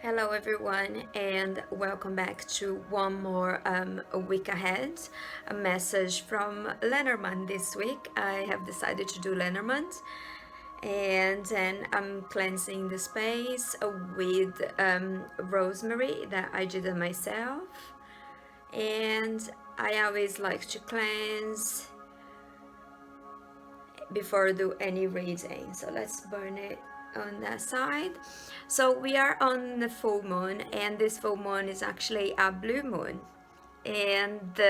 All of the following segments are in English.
Hello everyone, and welcome back to one more week ahead. A message from Lenormand this week. I have decided to do Lenormand, and then I'm cleansing the space with rosemary that I did it myself. And I always like to cleanse before I do any reading, so let's burn it on that side. So we are on the full moon, and this full moon is actually a blue moon, and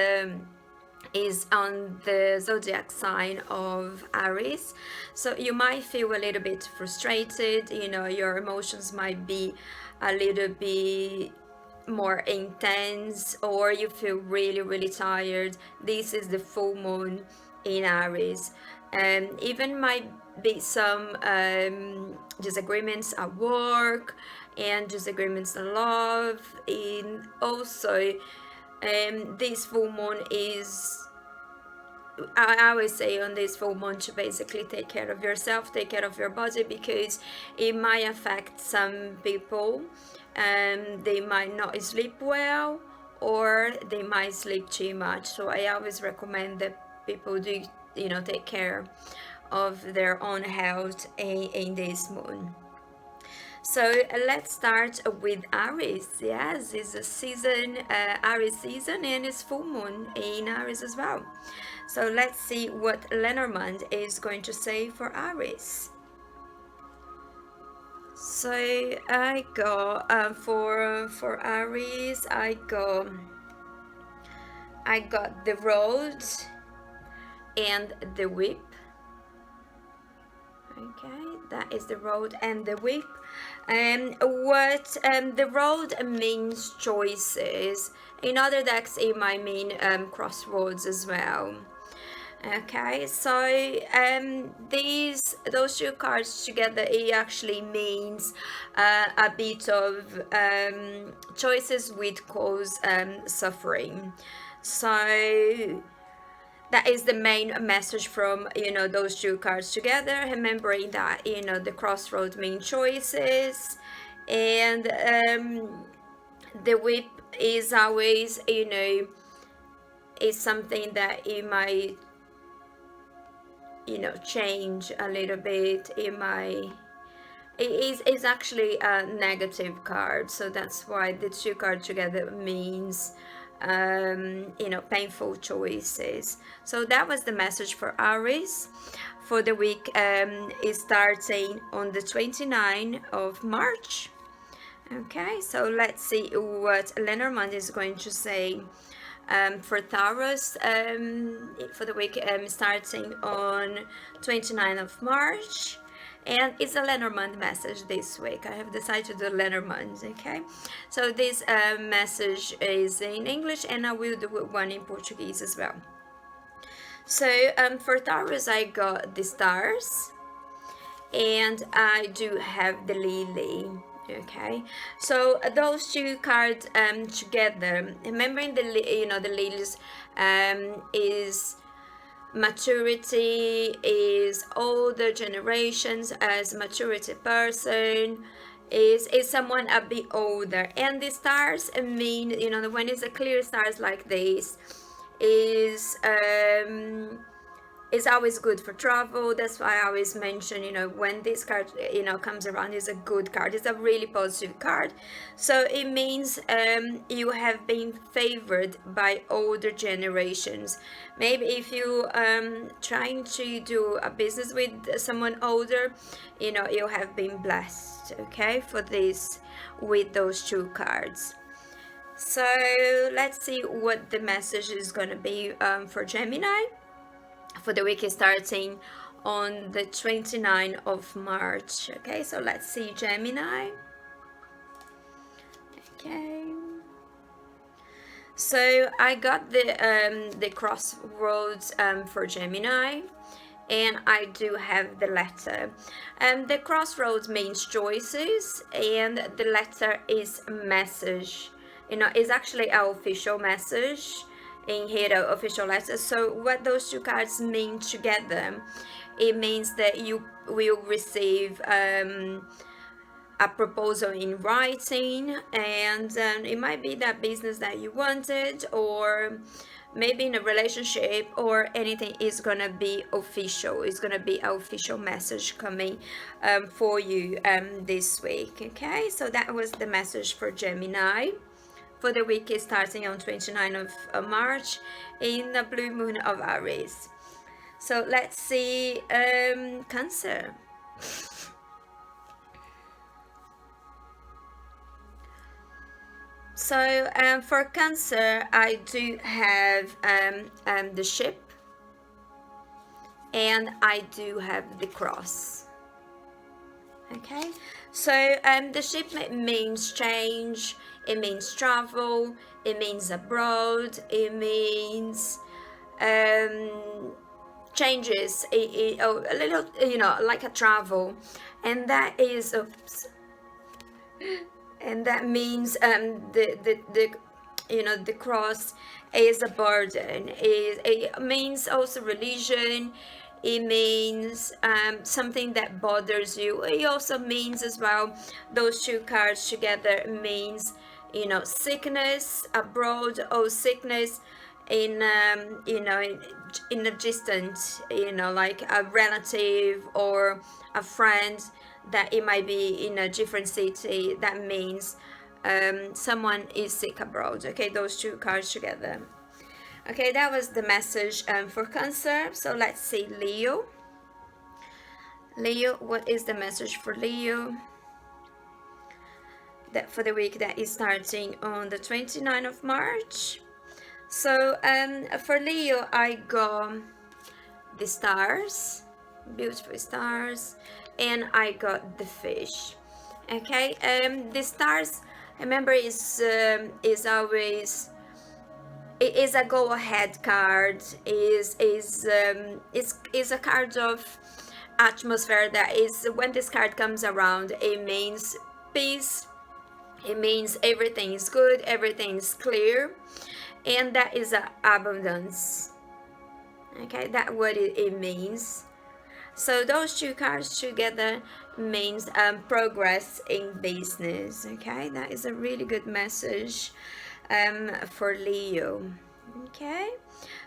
is on the zodiac sign of Aries. So you might feel a little bit frustrated, your emotions might be a little bit more intense, or you feel really tired. This is the full moon in Aries, and even might be some disagreements at work and disagreements in love. And also this full moon is, I always say on this full moon to basically take care of yourself, take care of your body, because it might affect some people. They might not sleep well, or they might sleep too much. So I always recommend that people do, take care of their own health in this moon. So let's start with Aries. Yes, it's a season, Aries season, and it's full moon in Aries as well. So let's see what Lenormand is going to say for Aries. So I got for Aries, I got the road and the whip. Okay, that is the road and the whip. What the road means choices. In other decks it might mean crossroads as well. Okay, so those two cards together, it actually means a bit of choices which cause suffering. So that is the main message from those two cards together, remembering that the crossroads mean choices, and the whip is always is something that it might change a little bit. It's actually a negative card, so that's why the two cards together means painful choices. So that was the message for Aries for the week. Is starting on the 29th of March. Okay, so let's see what Lenormand is going to say for Taurus for the week starting on 29th of March. And it's a Lenormand message this week. I have decided to do Lenormand, okay? So this message is in English, and I will do one in Portuguese as well. So for Taurus, I got the stars, and I do have the lily. Okay, so those two cards together, remembering the lilies is maturity, is older generations, as maturity person is someone a bit older. And the stars mean when it's a clear stars like this is always good for travel. That's why I always mention when this card comes around, is a good card, it's a really positive card. So it means you have been favored by older generations. Maybe if you trying to do a business with someone older, you have been blessed, okay, for this with those two cards. So let's see what the message is going to be for Gemini for the week is starting on the 29th of March. Okay, so let's see Gemini. Okay, so I got the crossroads for Gemini, and I do have the letter. The crossroads means choices, and the letter is message. It's actually our official message in here, the official letter. So what those two cards mean together, it means that you will receive a proposal in writing, and it might be that business that you wanted, or maybe in a relationship, or anything is gonna be official. It's gonna be an official message coming for you this week. Okay, so that was the message for Gemini for the week is starting on 29th of March in the blue moon of Aries. So let's see Cancer. So for Cancer, I do have the ship, and I do have the cross. Okay, so the ship means change, it means travel, it means abroad, it means changes, a little, you know, like a travel, and that is, oops, and that means the you know, the cross is a burden. It means also religion. It means something that bothers you. It also means as well, those two cards together means, you know, sickness abroad, or sickness in you know, in a distant, you know, like a relative or a friend, that it might be in a different city. That means someone is sick abroad. Okay, those two cards together. Okay, that was the message for Cancer. So let's see Leo. Leo, what is the message for Leo? That for the week that is starting on the 29th of March. So for Leo, I got the stars, beautiful stars, and I got the fish. Okay, the stars, remember, is always, it is a go-ahead card. Is a card of atmosphere. That is, when this card comes around, it means peace, it means everything is good, everything is clear, and that is abundance. Okay, that's what it means. So those two cards together means progress in business. Okay, that is a really good message for Leo. Okay,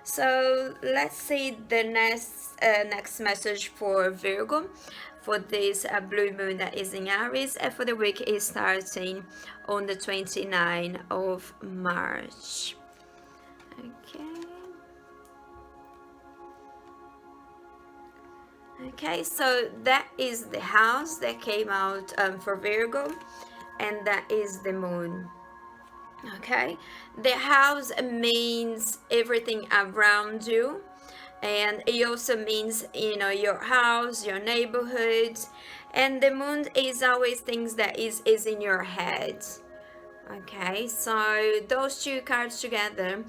so let's see the next message for Virgo for this blue moon that is in Aries, and for the week is starting on the 29th of March. Okay. Okay, so that is the house that came out for Virgo, and that is the moon. Okay, the house means everything around you, and it also means, you know, your house, your neighborhood, and the moon is always things that is in your head. Okay, so those two cards together,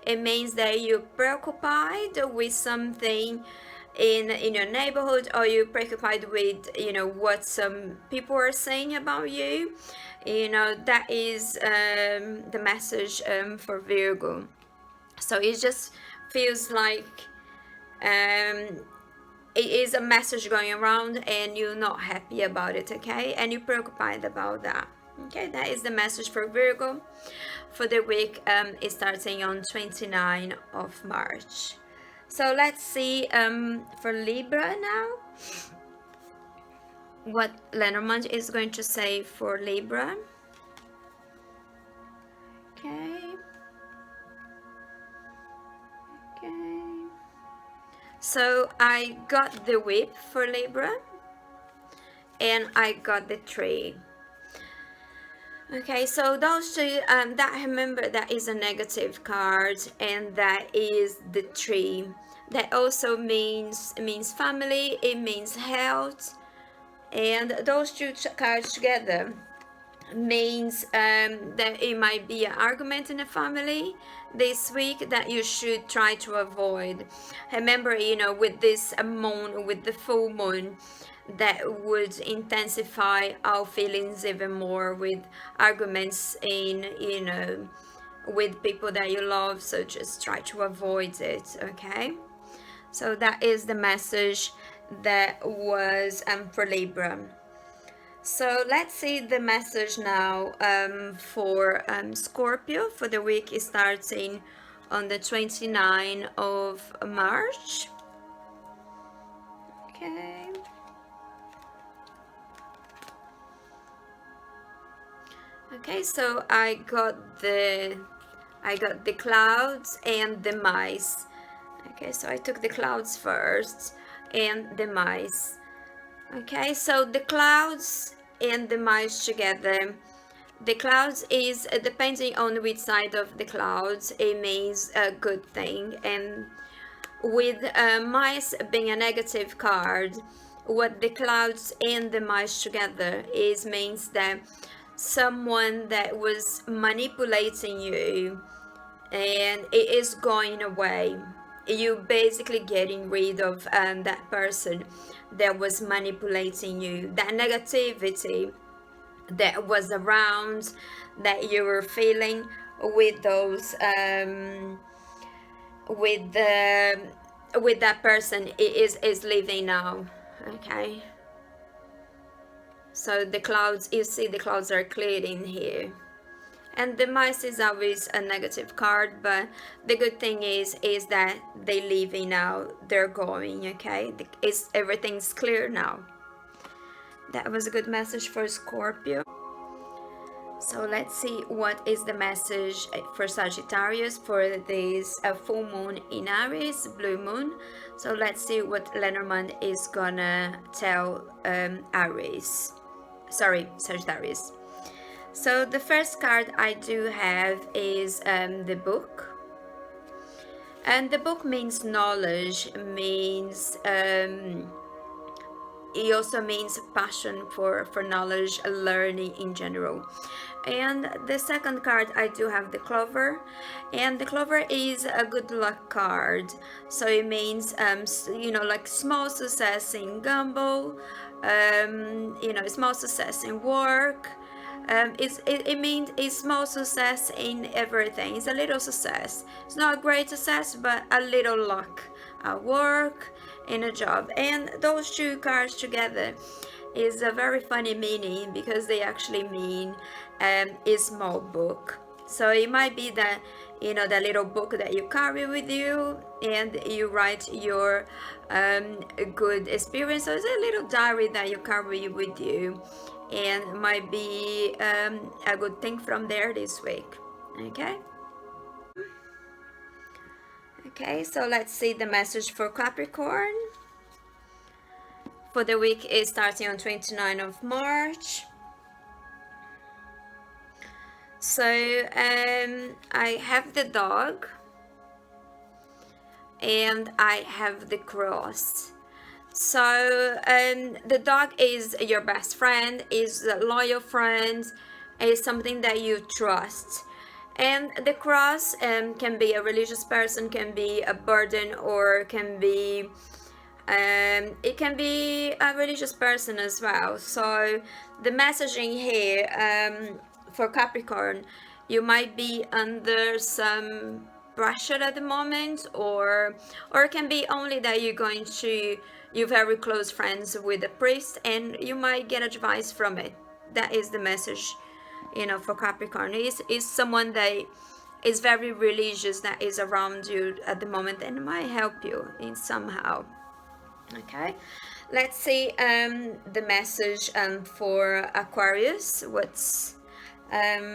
it means that you're preoccupied with something in your neighborhood, or you're preoccupied with, you know, what some people are saying about you. You know, that is the message for Virgo. So it just feels like it is a message going around, and you're not happy about it. Okay, and you're preoccupied about that. Okay, that is the message for Virgo for the week is starting on 29th of March. So let's see for Libra now, what Lenormand is going to say for Libra. Okay. Okay. So I got the whip for Libra, and I got the tree. Okay, so those two, that, remember, that is a negative card, and that is the tree. That also means family, it means health, and those two cards together means that it might be an argument in the family this week that you should try to avoid. Remember, you know, with this moon, with the full moon, that would intensify our feelings even more, with arguments in, you know, with people that you love. So just try to avoid it. Okay, so that is the message that was for Libra. So let's see the message now for Scorpio for the week starting on the 29th of March. Okay. Okay, so I got the clouds and the mice. Okay, so I took the clouds first and the mice. Okay, so the clouds and the mice together. The clouds is depending on which side of the clouds, it means a good thing, and with mice being a negative card, what the clouds and the mice together is means that someone that was manipulating you and it is going away. You basically getting rid of that person that was manipulating you, that negativity that was around, that you were feeling with those with that person is leaving now. Okay, so the clouds, you see the clouds are clearing here, and the mice is always a negative card, but the good thing is that they leaving now, they're going. Okay, everything's clear now. That was a good message for Scorpio. So let's see what is the message for Sagittarius for this full moon in Aries, blue moon. So let's see what Lenormand is gonna tell Aries. Sorry, Sagittarius. So the first card I do have is the book. And the book means knowledge, means it also means passion for knowledge, learning in general. And the second card I do have the clover, and the clover is a good luck card, so it means you know, like small success in gamble, you know, small success in work. It means a small success in everything. It's a little success. It's not a great success, but a little luck at work, in a job. And those two cards together is a very funny meaning, because they actually mean a small book. So it might be that, you know, the little book that you carry with you and you write your good experience. So it's a little diary that you carry with you, and might be a good thing from there this week. Okay, so let's see the message for Capricorn for the week is starting on 29th of March. So I have the dog and I have the cross. So the dog is your best friend, is a loyal friend, is something that you trust. And the cross can be a religious person, can be a burden, or can be it can be a religious person as well. So the messaging here for Capricorn, you might be under some pressure at the moment, or it can be only that you're very close friends with a priest and you might get advice from it. That is the message, you know, for Capricorn. Is someone that is very religious that is around you at the moment and might help you in somehow. Okay, let's see the message for Aquarius. What's okay,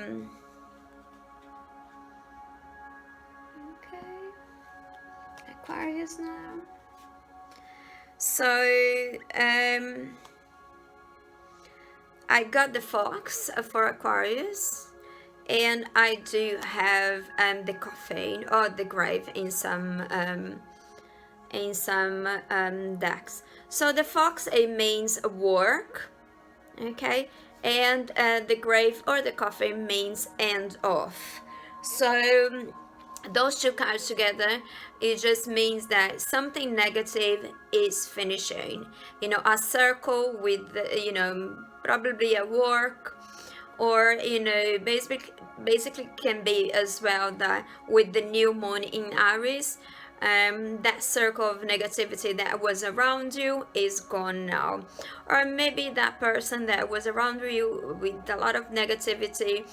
Aquarius now. So I got the fox for Aquarius, and I do have the coffin or the grave in some decks. So the fox, it means work, okay, and the grave or the coffin means end off. So those two cards together, it just means that something negative is finishing, you know, a circle with, you know, probably a work, or, you know, basically can be as well that with the new moon in Aries, that circle of negativity that was around you is gone now. Or maybe that person that was around you with a lot of negativity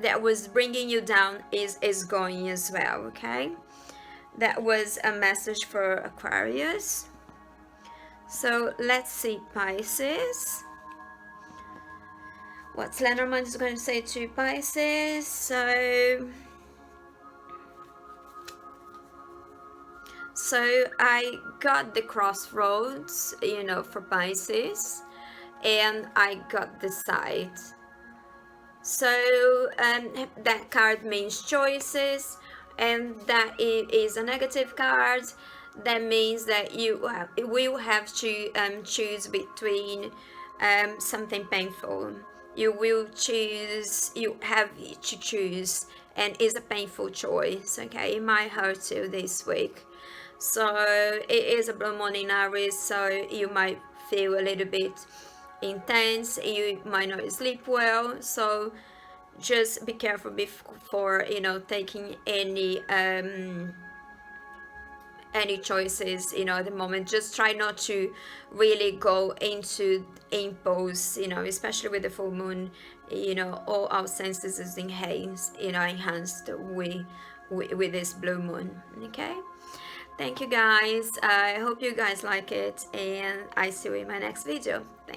that was bringing you down is going as well. Okay, that was a message for Aquarius. So let's see, Pisces. What Lenormand is going to say to Pisces. So I got the crossroads, you know, for Pisces, and I got the side. So that card means choices, and that it is a negative card. That means that you will have to choose between something painful. You will choose, you have to choose, and it's a painful choice. Okay, it might hurt you this week. So it is a blue moon in Aries, so you might feel a little bit intense, you might not sleep well, so just be careful before, you know, taking any choices, you know, at the moment. Just try not to really go into impulse, you know, especially with the full moon. You know, all our senses is enhanced, you know, enhanced with this blue moon. Okay, thank you guys. I hope you guys like it, and I see you in my next video. Thank